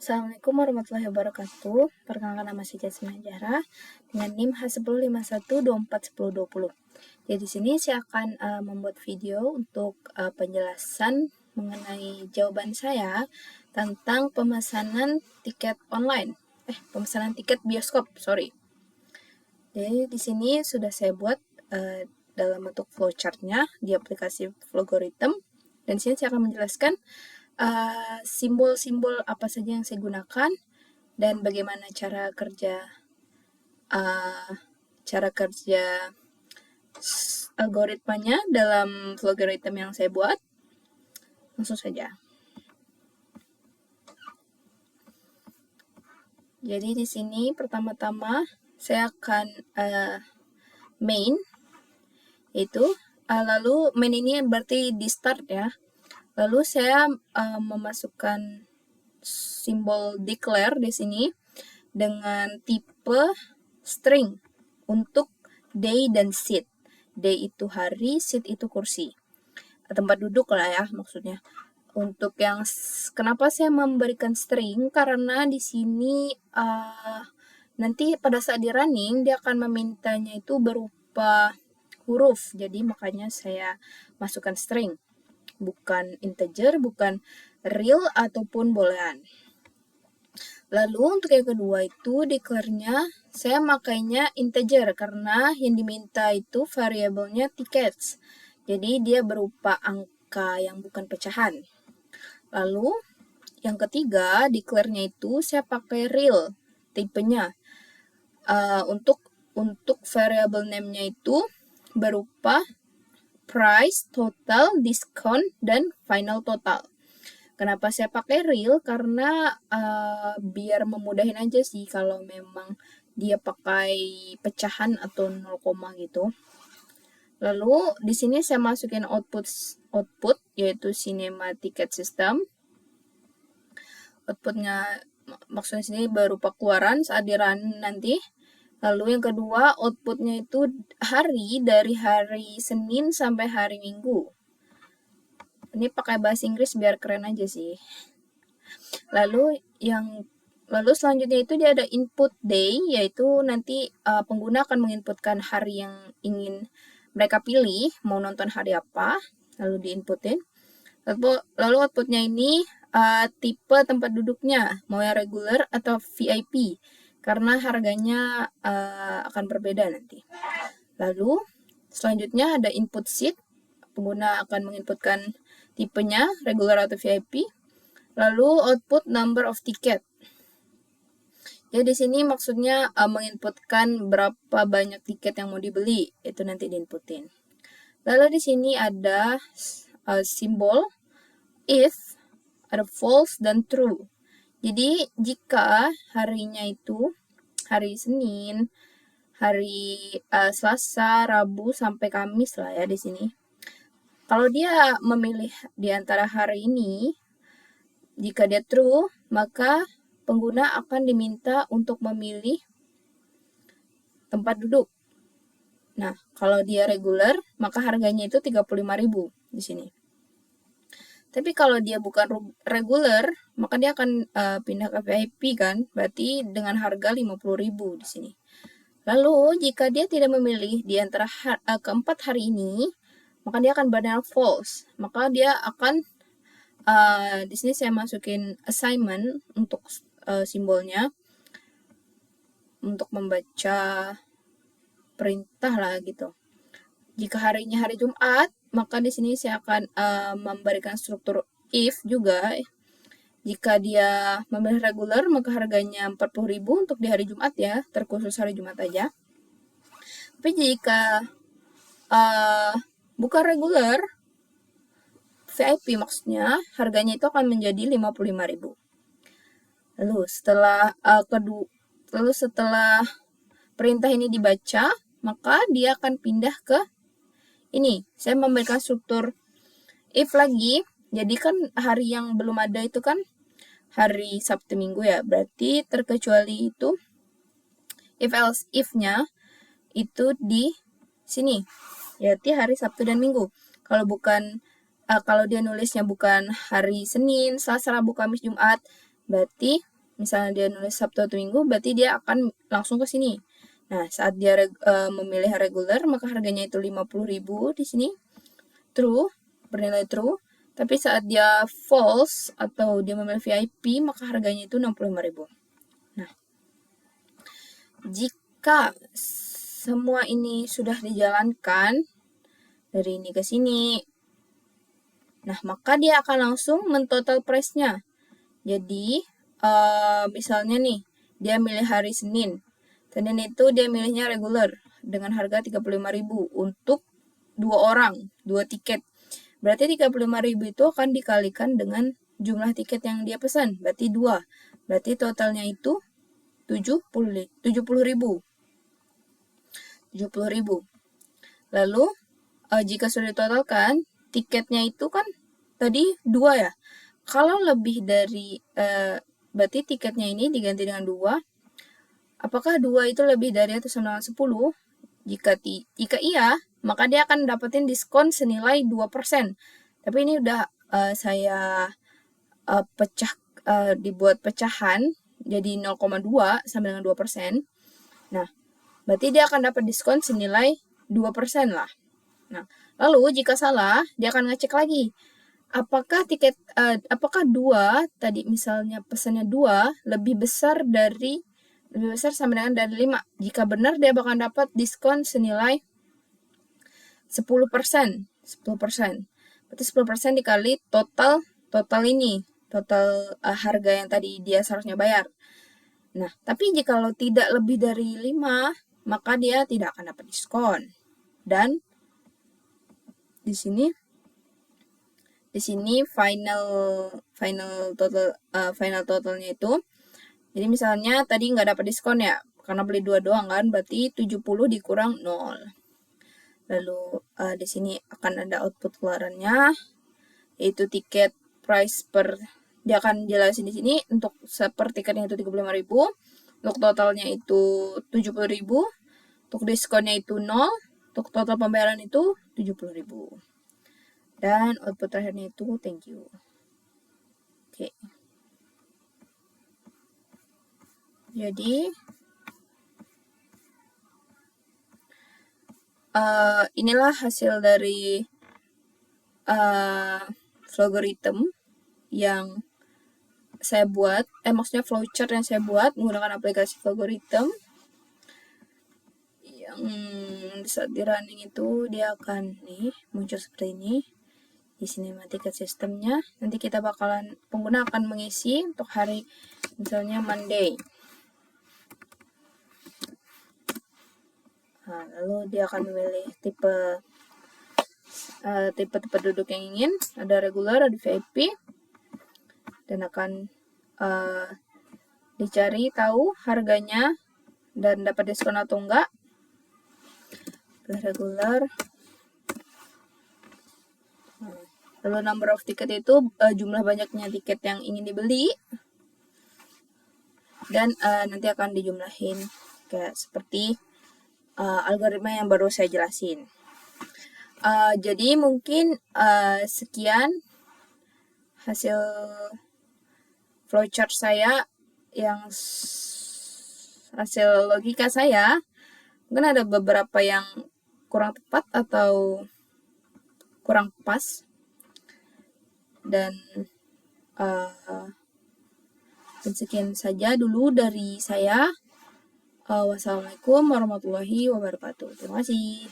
Assalamualaikum warahmatullahi wabarakatuh. Perkenalkan, nama saya Jasmine Najara dengan NIM H1051241020. Jadi di sini saya akan membuat video untuk penjelasan mengenai jawaban saya tentang pemesanan tiket online. Pemesanan tiket bioskop, sorry. Jadi di sini sudah saya buat dalam bentuk flowchartnya di aplikasi Flowgorithm. Dan di sini saya akan menjelaskan simbol-simbol apa saja yang saya gunakan dan bagaimana cara kerja algoritmanya dalam Flowgorithm yang saya buat. Langsung saja. Jadi di sini pertama-tama saya akan main, yaitu lalu main ini berarti di start ya. Lalu saya memasukkan simbol declare di sini dengan tipe string untuk day dan seat. Day itu hari, seat itu kursi. Tempat duduk lah ya maksudnya. Untuk yang kenapa saya memberikan string, karena di sini nanti pada saat di running dia akan memintanya itu berupa huruf. Jadi makanya saya masukkan string. Bukan integer, bukan real ataupun boolean. Lalu untuk yang kedua itu declare-nya saya makainya integer karena yang diminta itu variabelnya tickets. Jadi dia berupa angka yang bukan pecahan. Lalu yang ketiga declare-nya itu saya pakai real tipenya. Untuk variable name-nya itu berupa price, total, discount, dan final total. Kenapa saya pakai real? Karena biar memudahin aja sih kalau memang dia pakai pecahan atau 0, gitu. Lalu di sini saya masukin output yaitu Cinema Ticket System. Outputnya maksudnya sini berupa keluaran saat di run nanti. Lalu yang kedua outputnya itu hari dari hari Senin sampai hari Minggu. Ini pakai bahasa Inggris biar keren aja sih. Lalu selanjutnya itu dia ada input day, yaitu nanti pengguna akan menginputkan hari yang ingin mereka pilih, mau nonton hari apa, lalu diinputin. Lalu outputnya ini tipe tempat duduknya, mau yang regular atau VIP, karena harganya akan berbeda nanti. Lalu selanjutnya ada input seat, pengguna akan menginputkan tipenya regular atau VIP. Lalu output number of ticket. Jadi di sini maksudnya menginputkan berapa banyak tiket yang mau dibeli, itu nanti diinputin. Lalu di sini ada simbol if, ada false dan true. Jadi jika harinya itu hari Senin, hari Selasa, Rabu sampai Kamis lah ya di sini. Kalau dia memilih di antara hari ini, jika dia true, maka pengguna akan diminta untuk memilih tempat duduk. Nah, kalau dia regular, maka harganya itu 35.000 di sini. Tapi kalau dia bukan regular, maka dia akan pindah ke VIP kan, berarti dengan harga 50.000 di sini. Lalu jika dia tidak memilih di antara keempat hari ini, maka dia akan benar false. Maka dia akan di sini saya masukin assignment untuk simbolnya untuk membaca perintah lah gitu. Jika harinya hari Jumat, maka di sini saya akan memberikan struktur if juga. Jika dia memilih regular, maka harganya 40.000 untuk di hari Jumat ya, terkhusus hari Jumat aja. Tapi jika bukan regular, VIP maksudnya, harganya itu akan menjadi 55.000. Lalu setelah perintah ini dibaca, maka dia akan pindah ke ini. Saya memberikan struktur if lagi. Jadi kan hari yang belum ada itu kan hari Sabtu Minggu ya. Berarti terkecuali itu if else if-nya itu di sini. Berarti hari Sabtu dan Minggu. Kalau dia nulisnya bukan hari Senin, Selasa, Rabu, Kamis, Jumat, berarti misalnya dia nulis Sabtu atau Minggu, berarti dia akan langsung ke sini. Nah, saat dia memilih regular, maka harganya itu 50.000 di sini. True, bernilai true. Tapi saat dia false atau dia memilih VIP, maka harganya itu 65.000. Nah, jika semua ini sudah dijalankan dari ini ke sini, nah maka dia akan langsung mentotal price-nya. Jadi, misalnya nih, dia milih hari Senin. Senin itu dia milihnya regular dengan harga 35.000 untuk 2 orang, 2 tiket. Berarti 35.000 itu akan dikalikan dengan jumlah tiket yang dia pesan, berarti 2. Berarti totalnya itu 70.000. 70.000. Lalu jika sudah ditotalkan, tiketnya itu kan tadi 2 ya. Kalau lebih dari berarti tiketnya ini diganti dengan 2. Apakah 2 itu lebih dari atau sama dengan 10? Jika iya, maka dia akan dapetin diskon senilai 2%. Tapi ini udah saya dibuat pecahan jadi 0,2 sama dengan 2%. Nah, berarti dia akan dapat diskon senilai 2% lah. Nah, lalu jika salah, dia akan ngecek lagi. Apakah apakah 2 tadi misalnya pesannya 2 lebih besar sama dengan dari 5. Jika benar, dia bakal dapat diskon senilai 10%. 10%. Berarti 10% dikali total harga yang tadi dia seharusnya bayar. Nah, tapi jika tidak lebih dari 5, maka dia tidak akan dapat diskon. Dan di sini final totalnya itu, jadi misalnya tadi nggak dapat diskon ya, karena beli 2 doang kan, berarti 70 dikurang 0. Lalu di sini akan ada output keluarannya, yaitu tiket price dia akan jelasin di sini untuk per tiketnya itu 35.000, untuk totalnya itu 70.000, untuk diskonnya itu 0, untuk total pembayaran itu 70.000. Dan output terakhirnya itu thank you. Oke. Jadi inilah hasil dari logarithm yang saya buat, maksudnya flowchart yang saya buat menggunakan aplikasi logarithm. Yang saat di running itu dia akan muncul seperti ini. Di sini tiket sistemnya. Nanti kita bakalan pengguna akan mengisi untuk hari misalnya Monday. Nah, lalu dia akan memilih tipe duduk yang ingin, ada regular, ada VIP, dan akan dicari tahu harganya dan dapat diskon atau enggak. Regular. Lalu number of ticket itu jumlah banyaknya tiket yang ingin dibeli, dan nanti akan dijumlahin kayak seperti algoritma yang baru saya jelasin. Jadi mungkin sekian hasil flowchart saya, yang hasil logika saya. Mungkin ada beberapa yang kurang tepat atau kurang pas. Dan sekian saja dulu dari saya. Wassalamualaikum warahmatullahi wabarakatuh. Terima kasih.